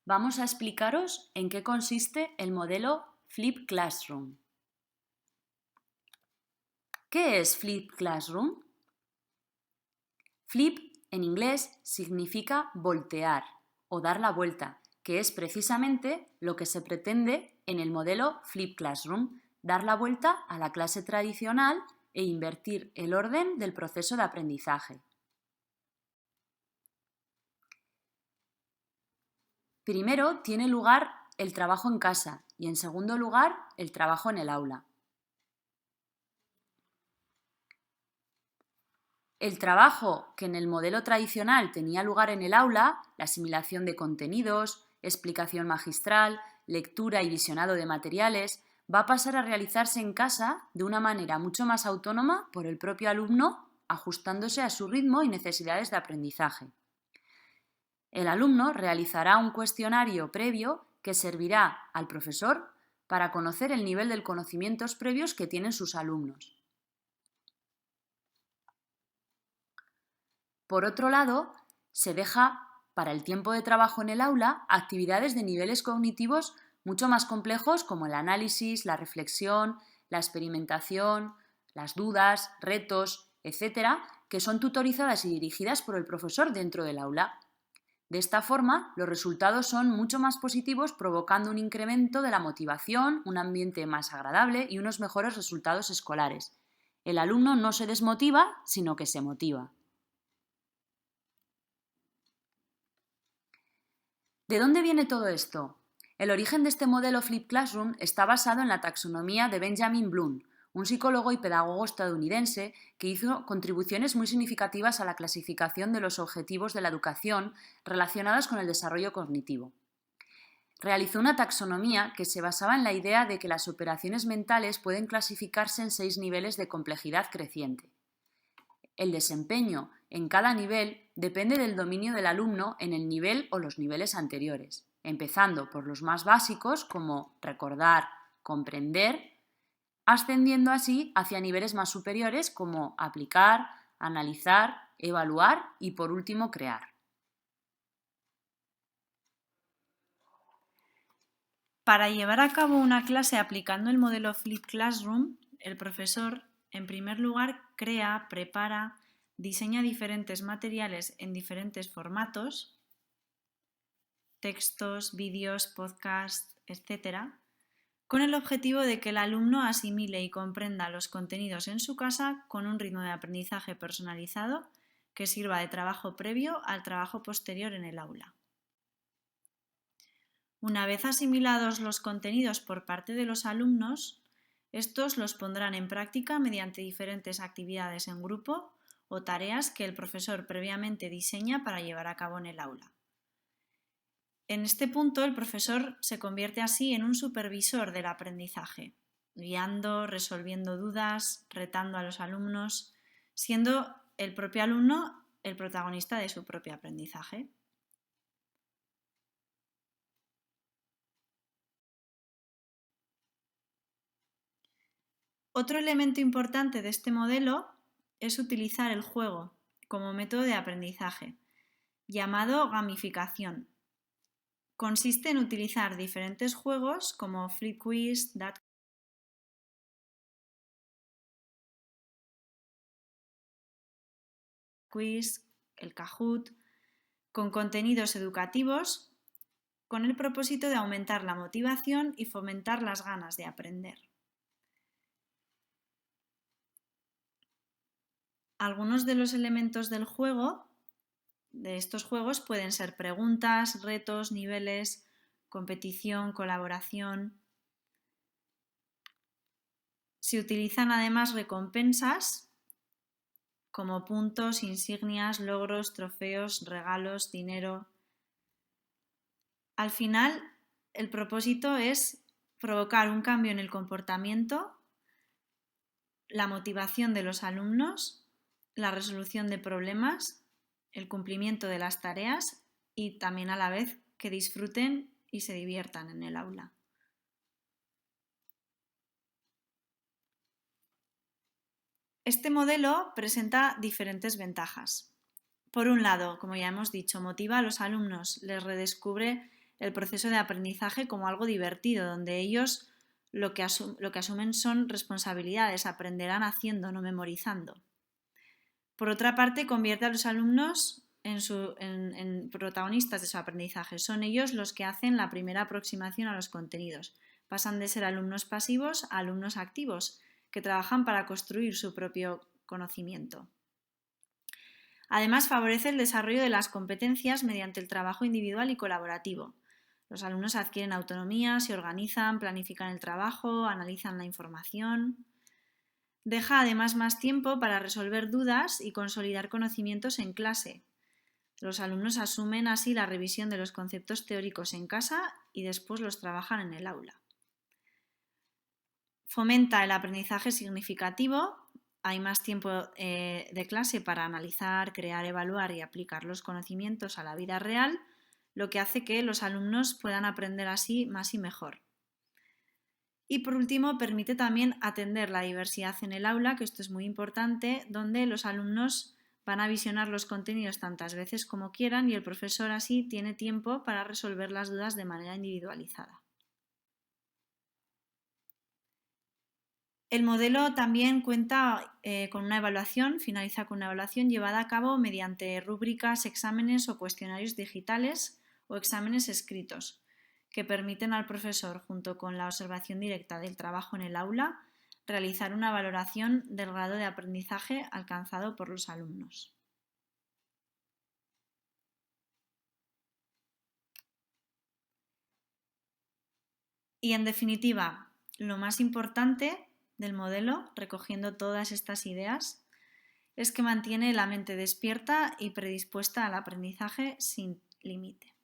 Vamos a explicaros en qué consiste el modelo Flip Classroom. ¿Qué es Flip Classroom? Flip en inglés significa voltear o dar la vuelta, que es precisamente lo que se pretende en el modelo Flip Classroom, dar la vuelta a la clase tradicional e invertir el orden del proceso de aprendizaje. Primero tiene lugar el trabajo en casa y en segundo lugar el trabajo en el aula. El trabajo que en el modelo tradicional tenía lugar en el aula, la asimilación de contenidos, explicación magistral, lectura y visionado de materiales, va a pasar a realizarse en casa de una manera mucho más autónoma por el propio alumno, ajustándose a su ritmo y necesidades de aprendizaje. El alumno realizará un cuestionario previo que servirá al profesor para conocer el nivel de conocimientos previos que tienen sus alumnos. Por otro lado, se deja para el tiempo de trabajo en el aula actividades de niveles cognitivos mucho más complejos como el análisis, la reflexión, la experimentación, las dudas, retos, etcétera, que son tutorizadas y dirigidas por el profesor dentro del aula. De esta forma, los resultados son mucho más positivos, provocando un incremento de la motivación, un ambiente más agradable y unos mejores resultados escolares. El alumno no se desmotiva, sino que se motiva. ¿De dónde viene todo esto? El origen de este modelo Flip Classroom está basado en la taxonomía de Benjamin Bloom, un psicólogo y pedagogo estadounidense que hizo contribuciones muy significativas a la clasificación de los objetivos de la educación relacionados con el desarrollo cognitivo. Realizó una taxonomía que se basaba en la idea de que las operaciones mentales pueden clasificarse en 6 niveles de complejidad creciente. El desempeño en cada nivel depende del dominio del alumno en el nivel o los niveles anteriores, empezando por los más básicos como recordar, comprender, ascendiendo así hacia niveles más superiores como aplicar, analizar, evaluar y por último crear. Para llevar a cabo una clase aplicando el modelo Flip Classroom, el profesor, en primer lugar, crea, prepara, diseña diferentes materiales en diferentes formatos, textos, vídeos, podcasts, etc., con el objetivo de que el alumno asimile y comprenda los contenidos en su casa con un ritmo de aprendizaje personalizado que sirva de trabajo previo al trabajo posterior en el aula. Una vez asimilados los contenidos por parte de los alumnos, estos los pondrán en práctica mediante diferentes actividades en grupo o tareas que el profesor previamente diseña para llevar a cabo en el aula. En este punto, el profesor se convierte así en un supervisor del aprendizaje, guiando, resolviendo dudas, retando a los alumnos, siendo el propio alumno el protagonista de su propio aprendizaje. Otro elemento importante de este modelo es utilizar el juego como método de aprendizaje, llamado gamificación. Consiste en utilizar diferentes juegos como Flip Quiz, That Quiz, el Kahoot, con contenidos educativos con el propósito de aumentar la motivación y fomentar las ganas de aprender. Algunos de los elementos del juego, de estos juegos, pueden ser preguntas, retos, niveles, competición, colaboración. Se utilizan además recompensas como puntos, insignias, logros, trofeos, regalos, dinero. Al final, el propósito es provocar un cambio en el comportamiento, la motivación de los alumnos, la resolución de problemas, el cumplimiento de las tareas y también a la vez que disfruten y se diviertan en el aula. Este modelo presenta diferentes ventajas. Por un lado, como ya hemos dicho, motiva a los alumnos, les redescubre el proceso de aprendizaje como algo divertido, donde ellos lo que asumen son responsabilidades, aprenderán haciendo, no memorizando. Por otra parte, convierte a los alumnos en protagonistas de su aprendizaje. Son ellos los que hacen la primera aproximación a los contenidos. Pasan de ser alumnos pasivos a alumnos activos, que trabajan para construir su propio conocimiento. Además, favorece el desarrollo de las competencias mediante el trabajo individual y colaborativo. Los alumnos adquieren autonomía, se organizan, planifican el trabajo, analizan la información. Deja además más tiempo para resolver dudas y consolidar conocimientos en clase. Los alumnos asumen así la revisión de los conceptos teóricos en casa y después los trabajan en el aula. Fomenta el aprendizaje significativo. Hay más tiempo de clase para analizar, crear, evaluar y aplicar los conocimientos a la vida real, lo que hace que los alumnos puedan aprender así más y mejor. Y por último, permite también atender la diversidad en el aula, que esto es muy importante, donde los alumnos van a visionar los contenidos tantas veces como quieran y el profesor así tiene tiempo para resolver las dudas de manera individualizada. El modelo también cuenta con una evaluación, finaliza con una evaluación llevada a cabo mediante rúbricas, exámenes o cuestionarios digitales o exámenes escritos, que permiten al profesor, junto con la observación directa del trabajo en el aula, realizar una valoración del grado de aprendizaje alcanzado por los alumnos. Y en definitiva, lo más importante del modelo, recogiendo todas estas ideas, es que mantiene la mente despierta y predispuesta al aprendizaje sin límite.